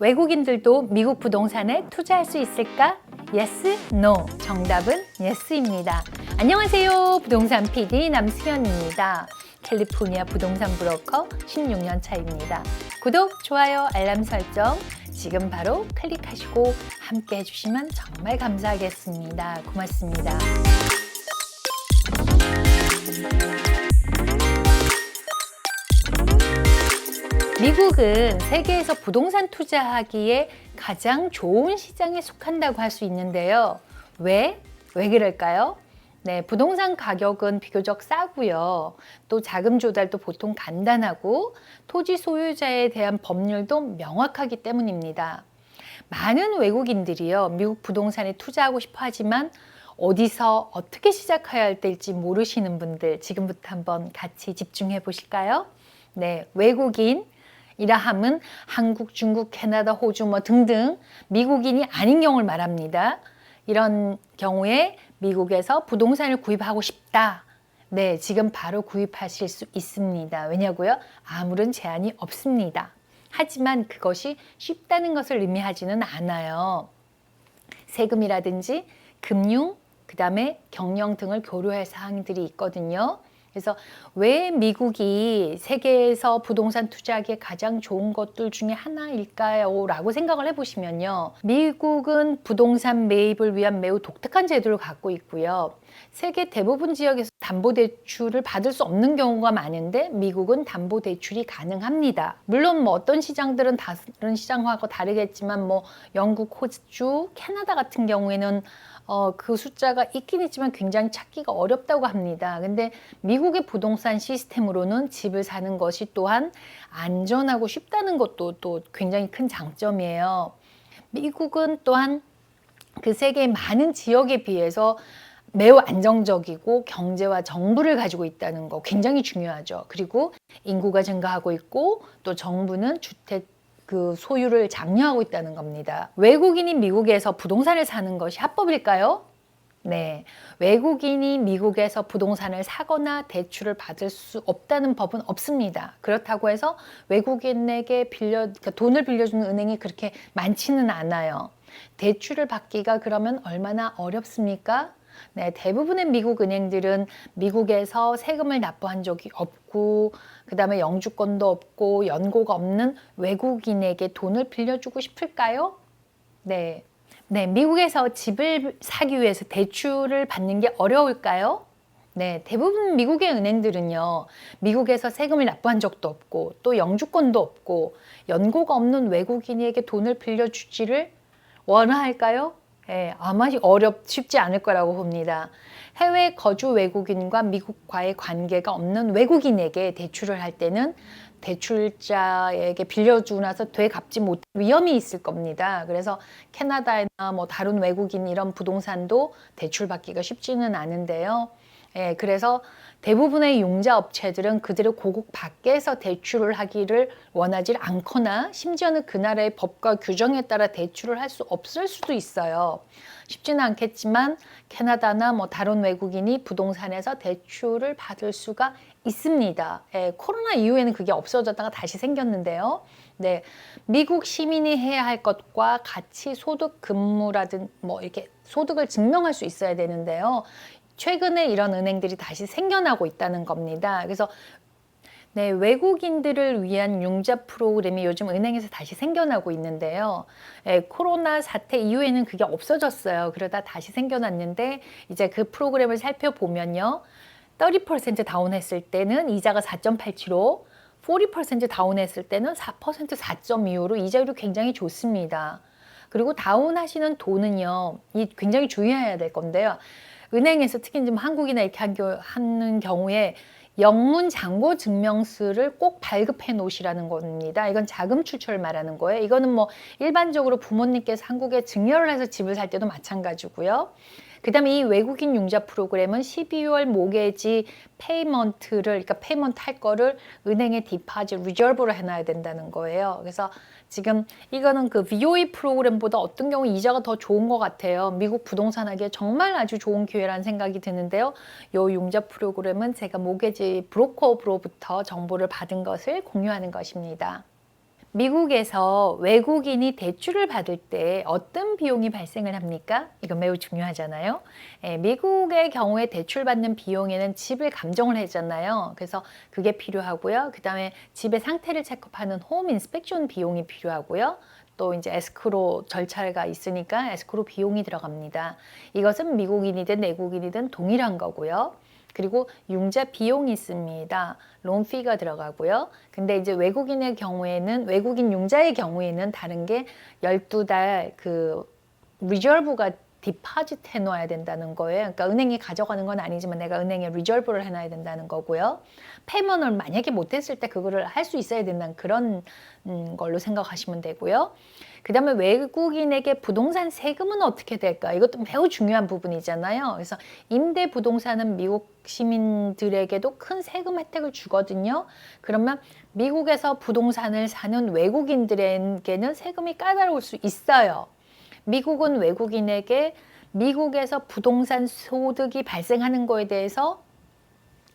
외국인들도 미국 부동산에 투자할 수 있을까? Yes, No. 정답은 Yes입니다. 안녕하세요. 부동산 PD 남승현입니다. 캘리포니아 부동산 브로커 16년 차입니다. 구독, 좋아요, 알람 설정 지금 바로 클릭하시고 함께 해주시면 정말 감사하겠습니다. 고맙습니다. 미국은 세계에서 부동산 투자하기에 가장 좋은 시장에 속한다고 할 수 있는데요. 왜 그럴까요? 네, 부동산 가격은 비교적 싸고요. 또 자금 조달도 보통 간단하고 토지 소유자에 대한 법률도 명확하기 때문입니다. 많은 외국인들이요, 미국 부동산에 투자하고 싶어 하지만 어디서 어떻게 시작해야 될지 모르시는 분들, 지금부터 한번 같이 집중해 보실까요? 네, 외국인 이라 함은 한국, 중국, 캐나다, 호주 등등 미국인이 아닌 경우를 말합니다. 이런 경우에 미국에서 부동산을 구입하고 싶다. 네, 지금 바로 구입하실 수 있습니다. 왜냐고요? 아무런 제한이 없습니다. 하지만 그것이 쉽다는 것을 의미하지는 않아요. 세금이라든지 금융, 그 다음에 경영 등을 고려할 사항들이 있거든요. 그래서 왜 미국이 세계에서 부동산 투자하기에 가장 좋은 것들 중에 하나일까요? 라고 생각을 해보시면요. 미국은 부동산 매입을 위한 매우 독특한 제도를 갖고 있고요. 세계 대부분 지역에서 담보대출을 받을 수 없는 경우가 많은데 미국은 담보대출이 가능합니다. 물론 어떤 시장들은 다른 시장하고 다르겠지만 영국, 호주, 캐나다 같은 경우에는 그 숫자가 있긴 있지만 굉장히 찾기가 어렵다고 합니다. 근데 미국의 부동산 시스템으로는 집을 사는 것이 또한 안전하고 쉽다는 것도 또 굉장히 큰 장점이에요. 미국은 또한 그 세계의 많은 지역에 비해서 매우 안정적이고 경제와 정부를 가지고 있다는 거 굉장히 중요하죠. 그리고 인구가 증가하고 있고 또 정부는 주택 그 소유를 장려하고 있다는 겁니다. 외국인이 미국에서 부동산을 사는 것이 합법일까요? 네, 외국인이 미국에서 부동산을 사거나 대출을 받을 수 없다는 법은 없습니다. 그렇다고 해서 외국인에게 그러니까 돈을 빌려주는 은행이 그렇게 많지는 않아요. 대출을 받기가 그러면 얼마나 어렵습니까? 네, 대부분의 미국 은행들은 미국에서 세금을 납부한 적이 없고 그 다음에 영주권도 없고 연고가 없는 외국인에게 돈을 빌려주고 싶을까요? 네, 미국에서 집을 사기 위해서 대출을 받는 게 어려울까요? 네, 대부분 미국의 은행들은요, 미국에서 세금을 납부한 적도 없고 또 영주권도 없고 연고가 없는 외국인에게 돈을 빌려주지를 원할까요? 네, 아마 쉽지 않을 거라고 봅니다. 해외 거주 외국인과 미국과의 관계가 없는 외국인에게 대출을 할 때는 대출자에게 빌려주고 나서 되갚지 못할 위험이 있을 겁니다. 그래서 캐나다나 다른 외국인 이런 부동산도 대출받기가 쉽지는 않은데요. 예, 그래서 대부분의 융자 업체들은 그들의 고국 밖에서 대출을 하기를 원하지 않거나 심지어는 그 나라의 법과 규정에 따라 대출을 할 수 없을 수도 있어요. 쉽지는 않겠지만 캐나다나 다른 외국인이 부동산에서 대출을 받을 수가 있습니다. 예, 코로나 이후에는 그게 없어졌다가 다시 생겼는데요. 네, 미국 시민이 해야 할 것과 같이 소득 근무라든 이렇게 소득을 증명할 수 있어야 되는데요. 최근에 이런 은행들이 다시 생겨나고 있다는 겁니다. 그래서 네, 외국인들을 위한 융자 프로그램이 요즘 은행에서 다시 생겨나고 있는데요. 코로나 사태 이후에는 그게 없어졌어요. 그러다 다시 생겨났는데 이제 그 프로그램을 살펴보면요. 30% 다운했을 때는 이자가 4.87로 40% 다운했을 때는 4% 4.25로 이자율이 굉장히 좋습니다. 그리고 다운하시는 돈은요. 굉장히 주의해야 될 건데요. 은행에서 특히 지금 한국이나 이렇게 하는 경우에 영문 잔고 증명서를 꼭 발급해 놓으시라는 겁니다. 이건 자금 출처를 말하는 거예요. 이거는 일반적으로 부모님께서 한국에 증여를 해서 집을 살 때도 마찬가지고요. 그 다음에 이 외국인 융자 프로그램은 12월 모게지 그러니까 페이먼트 할 거를 은행에 디파짓, 리저브로 해놔야 된다는 거예요. 그래서 지금 이거는 그 VOE 프로그램보다 어떤 경우 이자가 더 좋은 것 같아요. 미국 부동산 하기에 정말 아주 좋은 기회라는 생각이 드는데요. 이 융자 프로그램은 제가 모게지 브로커로부터 정보를 받은 것을 공유하는 것입니다. 미국에서 외국인이 대출을 받을 때 어떤 비용이 발생을 합니까? 이거 매우 중요하잖아요. 미국의 경우에 대출받는 비용에는 집을 감정을 하잖아요. 그래서 그게 필요하고요. 그 다음에 집의 상태를 체크하는 홈 인스펙션 비용이 필요하고요. 또 이제 에스크로 절차가 있으니까 에스크로 비용이 들어갑니다. 이것은 미국인이든 내국인이든 동일한 거고요. 그리고 융자 비용이 있습니다. 론피가 들어가고요. 근데 이제 외국인의 경우에는, 외국인 융자의 경우에는 다른 게 12달 그 리저브가 디파짓 해놔야 된다는 거예요. 그러니까 은행이 가져가는 건 아니지만 내가 은행에 리저브를 해놔야 된다는 거고요. 페이먼을 만약에 못했을 때 그거를 할 수 있어야 된다는 그런 걸로 생각하시면 되고요. 그 다음에 외국인에게 부동산 세금은 어떻게 될까? 이것도 매우 중요한 부분이잖아요. 그래서 임대 부동산은 미국 시민들에게도 큰 세금 혜택을 주거든요. 그러면 미국에서 부동산을 사는 외국인들에게는 세금이 까다로울 수 있어요. 미국은 외국인에게 미국에서 부동산 소득이 발생하는 거에 대해서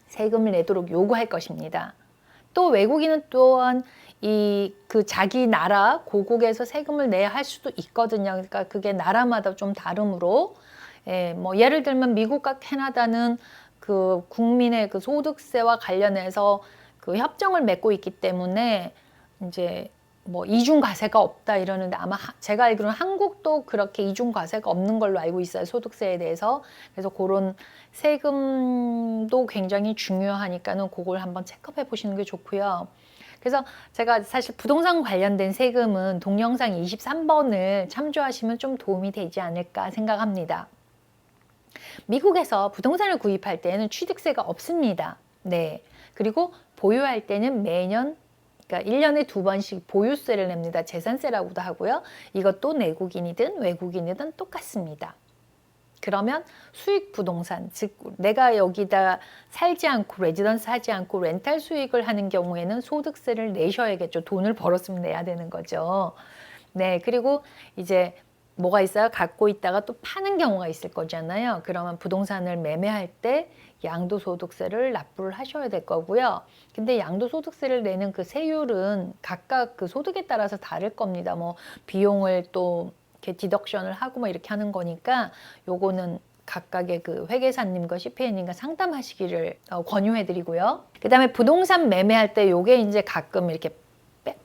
세금을 내도록 요구할 것입니다. 또 외국인은 또한 그 자기 나라 고국에서 세금을 내야 할 수도 있거든요. 그러니까 그게 나라마다 좀 다르므로, 뭐 예를 들면 미국과 캐나다는 그 국민의 그 소득세와 관련해서 그 협정을 맺고 있기 때문에 이제 뭐 이중 과세가 없다 이러는데, 아마 제가 알기로는 한국도 그렇게 이중 과세가 없는 걸로 알고 있어요, 소득세에 대해서. 그래서 그런 세금도 굉장히 중요하니까는 그걸 한번 체크해 보시는 게 좋고요. 그래서 제가 사실 부동산 관련된 세금은 동영상 23번을 참조하시면 좀 도움이 되지 않을까 생각합니다. 미국에서 부동산을 구입할 때는 취득세가 없습니다. 네. 그리고 보유할 때는 매년, 그러니까 1년에 2번씩 보유세를 냅니다. 재산세라고도 하고요. 이것도 내국인이든 외국인이든 똑같습니다. 그러면 수익 부동산, 즉 내가 여기다 살지 않고 레지던스 하지 않고 렌탈 수익을 하는 경우에는 소득세를 내셔야겠죠. 돈을 벌었으면 내야 되는 거죠. 네, 그리고 이제 뭐가 있어요? 갖고 있다가 또 파는 경우가 있을 거잖아요. 그러면 부동산을 매매할 때 양도소득세를 납부를 하셔야 될 거고요. 근데 양도소득세를 내는 그 세율은 각각 그 소득에 따라서 다를 겁니다. 뭐 비용을 또 이렇게 디덕션을 하고 뭐 이렇게 하는 거니까 요거는 각각의 그 회계사님과 CPA님과 상담하시기를 권유해 드리고요. 그 다음에 부동산 매매할 때 요게 이제 가끔 이렇게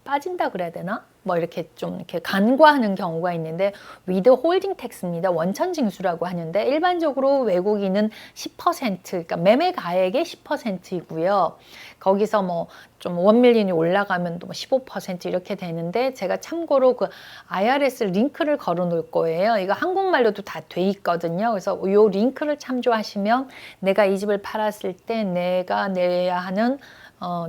빠진다 그래야 되나? 뭐 이렇게 좀 이렇게 간과하는 경우가 있는데, withholding tax입니다. 원천 징수라고 하는데 일반적으로 외국인은 10%, 그러니까 매매 가액의 10%이고요. 거기서 뭐 좀 원밀리언이 올라가면 또 15% 이렇게 되는데, 제가 참고로 그 IRS 링크를 걸어 놓을 거예요. 이거 한국말로도 다 돼 있거든요. 그래서 요 링크를 참조하시면 내가 이 집을 팔았을 때 내가 내야 하는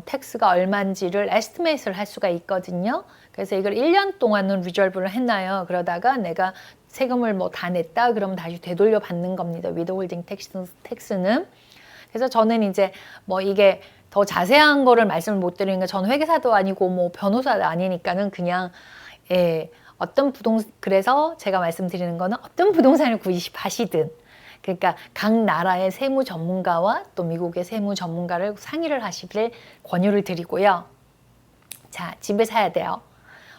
텍스가 얼마인지를 에스티메이트를 할 수가 있거든요. 그래서 이걸 1년 동안은 리저브를 해놔요. 그러다가 내가 세금을 뭐 다 냈다 그러면 다시 되돌려 받는 겁니다. withholding tax는. 그래서 저는 이제 뭐 이게 더 자세한 거를 말씀을 못 드리니까, 저는 회계사도 아니고 뭐 변호사도 아니니까는 그냥 그래서 제가 말씀드리는 거는 어떤 부동산을 구입하시든, 그러니까 각 나라의 세무 전문가와 또 미국의 세무 전문가를 상의를 하시길 권유를 드리고요. 자, 집을 사야 돼요.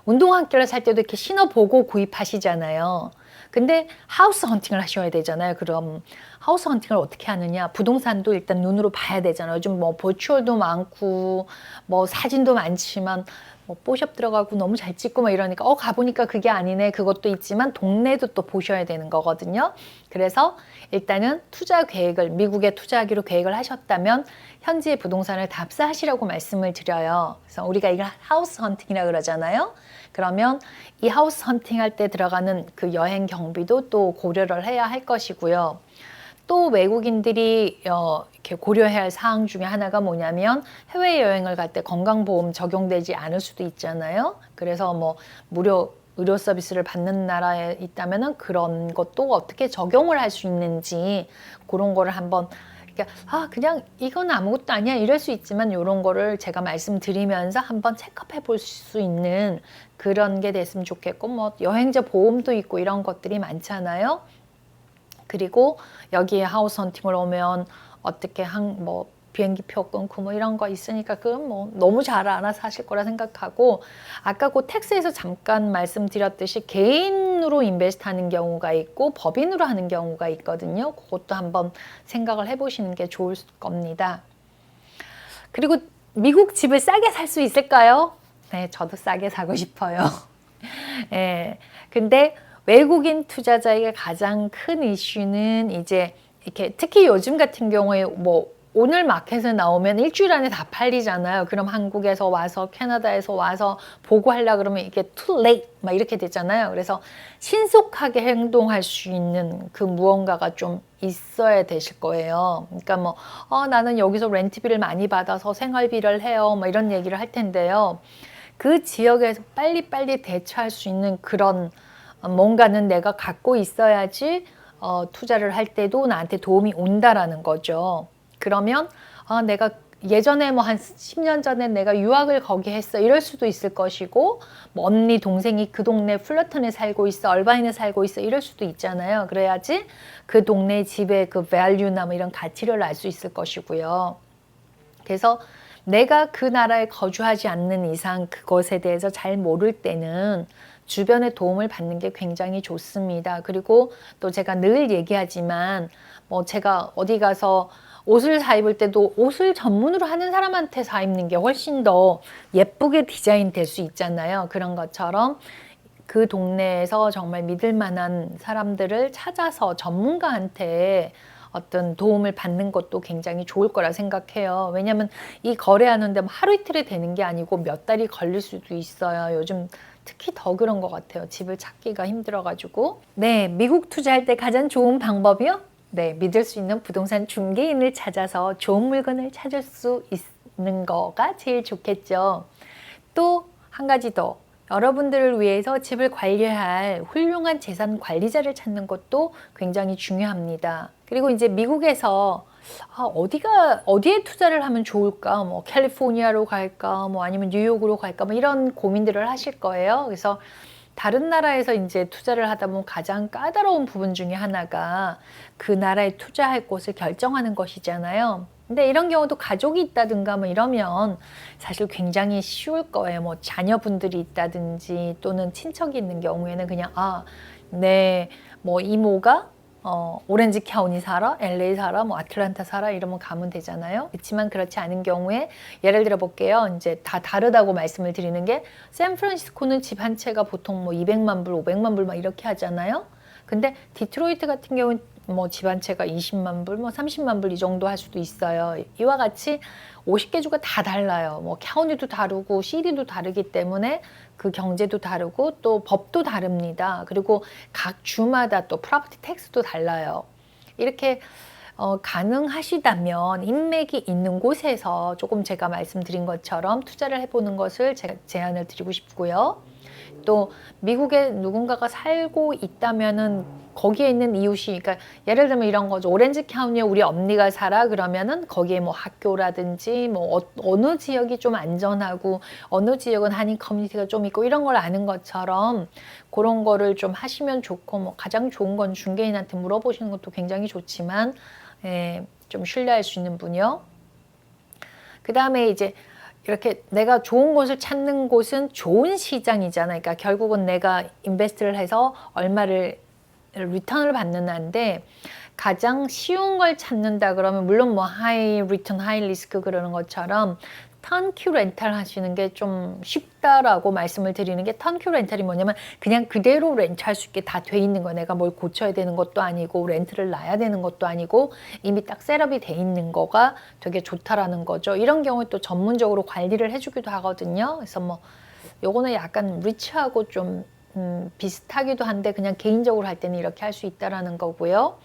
운동화길을 살 때도 이렇게 신어보고 구입하시잖아요. 근데 하우스 헌팅을 하셔야 되잖아요. 그럼 하우스 헌팅을 어떻게 하느냐? 부동산도 일단 눈으로 봐야 되잖아요. 요즘 뭐 버추얼도 많고 뭐 사진도 많지만 뭐 뽀샵 들어가고 너무 잘 찍고 막 이러니까 가보니까 그게 아니네, 그것도 있지만 동네도 또 보셔야 되는 거거든요. 그래서 일단은 투자 계획을, 미국에 투자하기로 계획을 하셨다면 현지의 부동산을 답사하시라고 말씀을 드려요. 그래서 우리가 이걸 하우스 헌팅이라고 그러잖아요. 그러면 이 하우스 헌팅할 때 들어가는 그 여행 경비도 또 고려를 해야 할 것이고요. 또 외국인들이 이렇게 고려해야 할 사항 중에 하나가 뭐냐면, 해외여행을 갈 때 건강보험 적용되지 않을 수도 있잖아요. 그래서 뭐 무료 의료 서비스를 받는 나라에 있다면은 그런 것도 어떻게 적용을 할 수 있는지, 그런 거를 한번, 그러니까 그냥 이건 아무것도 아니야 이럴 수 있지만 이런 거를 제가 말씀드리면서 한번 체크해 볼 수 있는 그런 게 됐으면 좋겠고, 뭐 여행자 보험도 있고 이런 것들이 많잖아요. 그리고 여기에 하우스 헌팅을 오면 어떻게 뭐 비행기표 끊고 뭐 이런 거 있으니까 그건 뭐 너무 잘 알아서 하실 거라 생각하고, 아까 그 텍스에서 잠깐 말씀드렸듯이 개인으로 인베스트 하는 경우가 있고 법인으로 하는 경우가 있거든요. 그것도 한번 생각을 해보시는 게 좋을 겁니다. 그리고 미국 집을 싸게 살 수 있을까요? 네, 저도 싸게 사고 싶어요. 예, 근데 외국인 투자자에게 가장 큰 이슈는 이제 이렇게 특히 요즘 같은 경우에 뭐 오늘 마켓에 나오면 일주일 안에 다 팔리잖아요. 그럼 한국에서 와서 캐나다에서 와서 보고 하려 그러면 이게 too late 막 이렇게 되잖아요. 그래서 신속하게 행동할 수 있는 그 무언가가 좀 있어야 되실 거예요. 그러니까 뭐 나는 여기서 렌트비를 많이 받아서 생활비를 해요. 뭐 이런 얘기를 할 텐데요. 그 지역에서 빨리빨리 대처할 수 있는 그런 뭔가는 내가 갖고 있어야지 투자를 할 때도 나한테 도움이 온다라는 거죠. 그러면 내가 예전에 뭐 한 10년 전에 내가 유학을 거기 했어 이럴 수도 있을 것이고, 뭐 언니 동생이 그 동네 플러턴에 살고 있어, 얼바인에 살고 있어 이럴 수도 있잖아요. 그래야지 그 동네 집의 그 밸류나 뭐 이런 가치를 알 수 있을 것이고요. 그래서 내가 그 나라에 거주하지 않는 이상 그것에 대해서 잘 모를 때는 주변의 도움을 받는 게 굉장히 좋습니다. 그리고 또 제가 늘 얘기하지만 뭐 제가 어디 가서 옷을 사 입을 때도 옷을 전문으로 하는 사람한테 사 입는 게 훨씬 더 예쁘게 디자인 될 수 있잖아요. 그런 것처럼 그 동네에서 정말 믿을 만한 사람들을 찾아서 전문가한테 어떤 도움을 받는 것도 굉장히 좋을 거라 생각해요. 왜냐하면 이 거래하는데 뭐 하루 이틀에 되는 게 아니고 몇 달이 걸릴 수도 있어요. 요즘 특히 더 그런 것 같아요. 집을 찾기가 힘들어가지고. 네, 미국 투자할 때 가장 좋은 방법이요? 네, 믿을 수 있는 부동산 중개인을 찾아서 좋은 물건을 찾을 수 있는 거가 제일 좋겠죠. 또 한 가지 더, 여러분들을 위해서 집을 관리할 훌륭한 재산 관리자를 찾는 것도 굉장히 중요합니다. 그리고 이제 미국에서 어디에 투자를 하면 좋을까? 뭐 캘리포니아로 갈까? 뭐 아니면 뉴욕으로 갈까? 뭐 이런 고민들을 하실 거예요. 그래서 다른 나라에서 이제 투자를 하다 보면 가장 까다로운 부분 중에 하나가 그 나라에 투자할 곳을 결정하는 것이잖아요. 근데 이런 경우도 가족이 있다든가 뭐 이러면 사실 굉장히 쉬울 거예요. 뭐 자녀분들이 있다든지 또는 친척이 있는 경우에는 그냥 네, 뭐 이모가 오렌지 카운티 살아, LA 살아, 뭐 아틀란타 살아 이러면 가면 되잖아요. 그렇지만 그렇지 않은 경우에 예를 들어 볼게요. 이제 다 다르다고 말씀을 드리는 게 샌프란시스코는 집 한 채가 보통 뭐 200만 불, 500만 불 막 이렇게 하잖아요. 근데 디트로이트 같은 경우는 뭐 집 한 채가 20만 불, 뭐 30만 불 이 정도 할 수도 있어요. 이와 같이 50개 주가 다 달라요. 뭐 카운티도 다르고 시리도 다르기 때문에 그 경제도 다르고 또 법도 다릅니다. 그리고 각 주마다 또 프로퍼티 텍스도 달라요. 이렇게 가능하시다면 인맥이 있는 곳에서 조금 제가 말씀드린 것처럼 투자를 해보는 것을 제가 제안을 드리고 싶고요. 또 미국에 누군가가 살고 있다면은 거기에 있는 이웃이, 그러니까 예를 들면 이런 거죠. 오렌지 카운티에 우리 언니가 살아 그러면은 거기에 뭐 학교라든지 뭐 어느 지역이 좀 안전하고 어느 지역은 한인 커뮤니티가 좀 있고 이런 걸 아는 것처럼 그런 거를 좀 하시면 좋고, 뭐 가장 좋은 건 중개인한테 물어보시는 것도 굉장히 좋지만 좀 신뢰할 수 있는 분이요. 그 다음에 이제 이렇게 내가 좋은 곳을 찾는 곳은 좋은 시장이잖아요. 그러니까 결국은 내가 인베스트를 해서 얼마를 리턴을 받는 한데, 가장 쉬운 걸 찾는다 그러면 물론 뭐 하이 리턴 하이 리스크 그러는 것처럼 턴큐 렌탈 하시는 게 좀 쉽다라고 말씀을 드리는 게, 턴큐 렌탈이 뭐냐면 그냥 그대로 렌트할 수 있게 다 돼 있는 거예요. 내가 뭘 고쳐야 되는 것도 아니고 렌트를 놔야 되는 것도 아니고 이미 딱 셋업이 돼 있는 거가 되게 좋다라는 거죠. 이런 경우에 또 전문적으로 관리를 해주기도 하거든요. 그래서 뭐 요거는 약간 리치하고 좀 비슷하기도 한데 그냥 개인적으로 할 때는 이렇게 할 수 있다라는 거고요.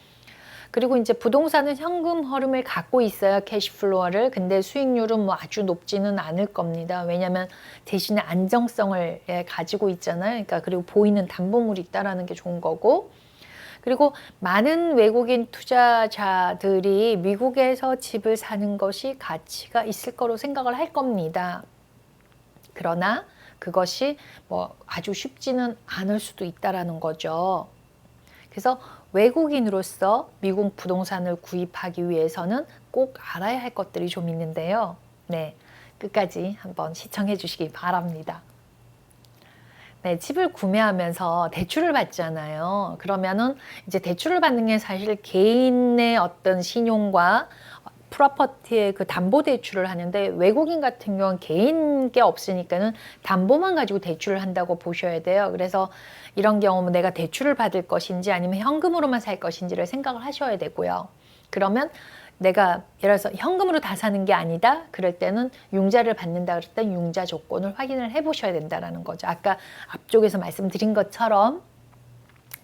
그리고 이제 부동산은 현금 흐름을 갖고 있어요. 캐시플로어를. 근데 수익률은 뭐 아주 높지는 않을 겁니다. 왜냐하면 대신에 안정성을 가지고 있잖아요. 그러니까 그리고 보이는 담보물이 있다라는 게 좋은 거고. 그리고 많은 외국인 투자자들이 미국에서 집을 사는 것이 가치가 있을 거로 생각을 할 겁니다. 그러나 그것이 뭐 아주 쉽지는 않을 수도 있다라는 거죠. 그래서 외국인으로서 미국 부동산을 구입하기 위해서는 꼭 알아야 할 것들이 좀 있는데요. 네, 끝까지 한번 시청해 주시기 바랍니다. 네, 집을 구매하면서 대출을 받잖아요. 그러면은 이제 대출을 받는 게 사실 개인의 어떤 신용과 프로퍼티의 그 담보 대출을 하는데, 외국인 같은 경우는 개인 게 없으니까는 담보만 가지고 대출을 한다고 보셔야 돼요. 그래서 이런 경우는 내가 대출을 받을 것인지 아니면 현금으로만 살 것인지를 생각을 하셔야 되고요. 그러면 내가 예를 들어서 현금으로 다 사는 게 아니다, 그럴 때는 융자를 받는다 그럴 때 융자 조건을 확인을 해 보셔야 된다는 거죠. 아까 앞쪽에서 말씀드린 것처럼.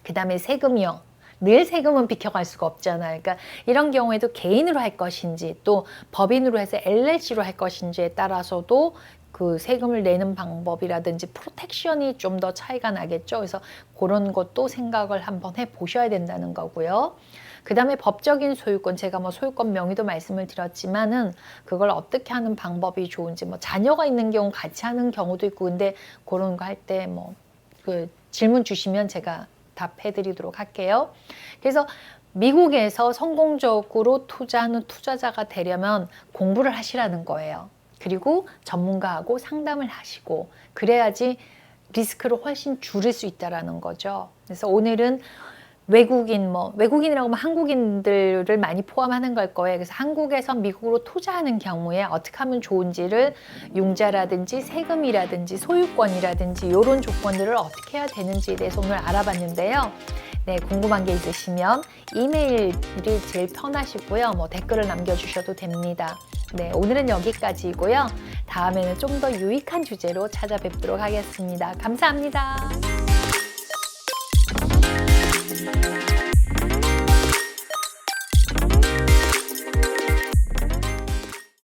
그 다음에 세금이요. 늘 세금은 비켜갈 수가 없잖아요. 그러니까 이런 경우에도 개인으로 할 것인지 또 법인으로 해서 LLC로 할 것인지에 따라서도 그 세금을 내는 방법이라든지 프로텍션이 좀 더 차이가 나겠죠. 그래서 그런 것도 생각을 한번 해 보셔야 된다는 거고요. 그 다음에 법적인 소유권, 제가 뭐 소유권 명의도 말씀을 드렸지만은 그걸 어떻게 하는 방법이 좋은지, 뭐 자녀가 있는 경우 같이 하는 경우도 있고, 근데 그런 거 할 때 뭐 그 질문 주시면 제가 답해 드리도록 할게요. 그래서 미국에서 성공적으로 투자하는 투자자가 되려면 공부를 하시라는 거예요. 그리고 전문가하고 상담을 하시고, 그래야지 리스크를 훨씬 줄일 수 있다라는 거죠. 그래서 오늘은 외국인이라고 하면 한국인들을 많이 포함하는 걸 거예요. 그래서 한국에서 미국으로 투자하는 경우에 어떻게 하면 좋은지를, 융자라든지 세금이라든지 소유권이라든지 이런 조건들을 어떻게 해야 되는지에 대해서 오늘 알아봤는데요. 네, 궁금한 게 있으시면 이메일이 제일 편하시고요. 뭐 댓글을 남겨주셔도 됩니다. 네, 오늘은 여기까지이고요. 다음에는 좀 더 유익한 주제로 찾아뵙도록 하겠습니다. 감사합니다.